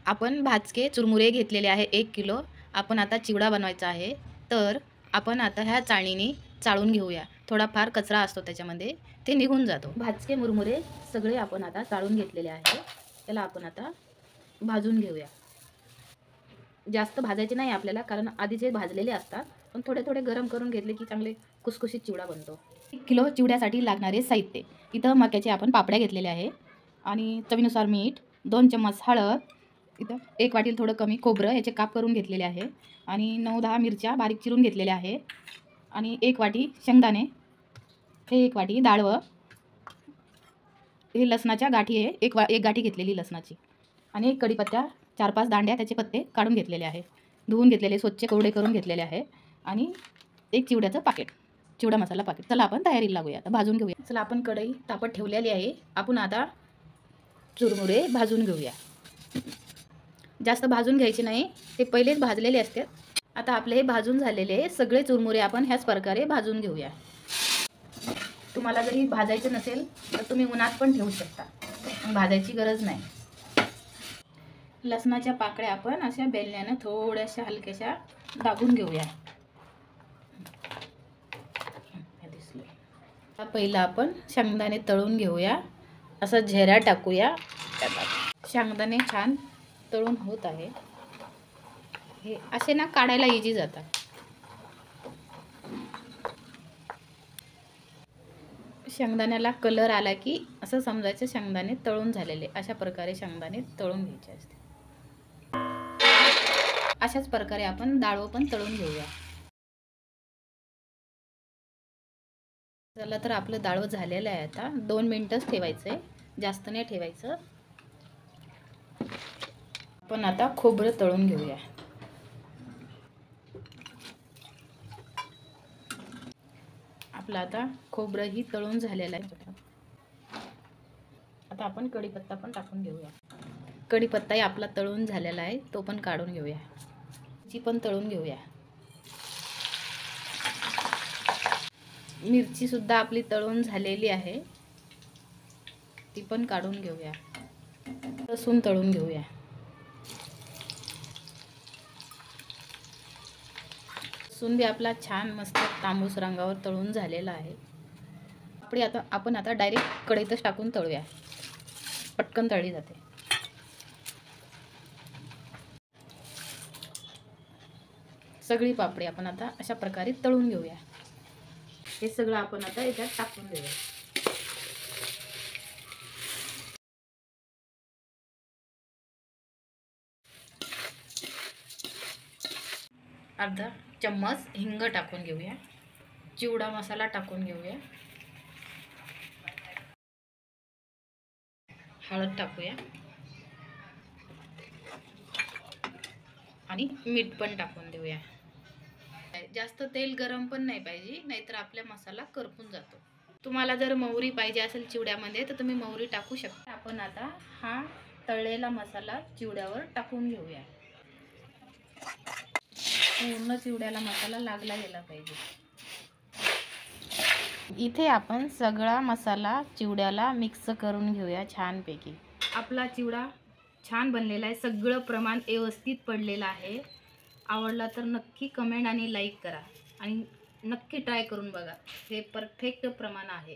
आपण भाजके चुरमुरे घेतलेले आहे 1 किलो. आपण आता चिवडा बनवायचा आहे. तर आपण आता ह्या चाळणीने चाळून घेऊया. थोडाफार कचरा असतो त्याच्यामध्ये, ते निघून जातो. भाजके मुरमुरे सगळे आपण आता चाळून घेतलेले आहे. त्याला आपण आता भाजून घेऊया. जास्त भाजायचे नाही आपल्याला, कारण आधीचे भाजलेले असतात. पण थोडे थोडे गरम करून घेतले की चांगले कुसकुशीत चिवडा बनतो. 1 किलो चिवड्यासाठी लागणारे साहित्य. इथं मक्याचे आपण पापड्या घेतलेल्या आहे आणि चवीनुसार मीठ, 2 चम्मच हळद, इथं 1 वाटीला थोडं कमी खोबरं याचे काप करून घेतलेले आहे आणि 9-10 मिरच्या बारीक चिरून घेतलेल्या आहे आणि 1 वाटी शेंगदाणे, हे 1 वाटी डाळवं, हे लसणाच्या गाठी आहे, एक गाठी घेतलेली लसणाची आणि 1 कढीपत्ता, 4-5 दांड्या त्याचे पत्ते काढून घेतलेले आहे, धुवून घेतलेले, स्वच्छ कोरडे करून घेतलेले आहे आणि 1 चिवड्याचं पाकीट, चिवडा मसाला पाकीट. चला आपण तयारीला लागूया. आता भाजून घेऊया. चला आपण कढई तापत ठेवलेली आहे. आपण आता चुरमुरे भाजून घेऊया. जास्त भाजून घ्यायचे नाही, ते पहिलेच भाजलेले असतात. आता आपले हे भाजून झालेले सगळे चुरमुरे आपण ह्याच प्रकारे भाजून घेऊया. तुम्हाला जरी भाजायचं नसेल तर तुम्ही उन्हात पण ठेवू शकता, भाजायची गरज नाही. लसणाच्या पाकळ्या आपण अशा बेलण्यानं थोड्याशा हलक्याशा दाबून घेऊया. पहिला आपण शेंगदाणे तळून घेऊया. असं झेऱ्या टाकूया. शेंगदाणे छान तळून होत आहे. हे असे ना काढायला इझी जातात. शेंगदाण्याला कलर आला की असं समजायचं शेंगदाणे तळून झालेले. अशा प्रकारे शेंगदाणे तळून घ्यायचे असते. अशाच प्रकारे आपण डाळवं पण तळून घेऊया. चला तर आपलं डाळवं झालेलं आहे. आता 2 मिनिटच ठेवायचं आहे, जास्त नाही ठेवायचं. आपण आता खोबरं तळून घेऊया. आपलं आता खोबरंही तळून झालेलं आहे. आता आपण कढीपत्ता पण टाकून घेऊया. कढीपत्ताही आपला तळून झालेला आहे, तो पण काढून घेऊया. मिरची पण तळून घेऊया. मिरची सुद्धा आपली तळून झालेली आहे, ती पण काढून घेऊया. लसूण तळून घेऊया. लसूण बी आपला छान मस्त तांबूस रंगावर तळून झालेला आहे. आपण आता डायरेक्ट कढईतच टाकून तळूया, पटकन तळली जाते. सगळी पापडी आपण आता अशा प्रकारे तळून घेऊया. हे सगळं आपण आता याच्यात टाकून देऊया. अर्धा चम्मच हिंग टाकून घेऊया. चिवडा मसाला टाकून घेऊया. हळद टाकूया आणि मीठ पण टाकून देऊया. जास्त तेल गरम पण नाही पाहिजे, नाहीतर आपला मसाला करपून जातो. तुम्हाला जर मोहरी पाहिजे असेल चिवड्यामध्ये तर तुम्ही मोहरी टाकू शकता. आपण आता हा तळलेला मसाला चिवड्यावर टाकून घेऊया. पूर्ण चिवड्याला मसाला लागला गेला पाहिजे. इथे आपण सगळा मसाला चिवड्याला मिक्स करून घेऊया छानपैकी. आपला चिवडा छान बनलेला आहे, सगळं प्रमाण व्यवस्थित पडलेलं आहे. आवडला तर नक्की कमेंट आणि लाईक करा आणि नक्की ट्राय करून बघा. हे परफेक्ट प्रमाण आहे.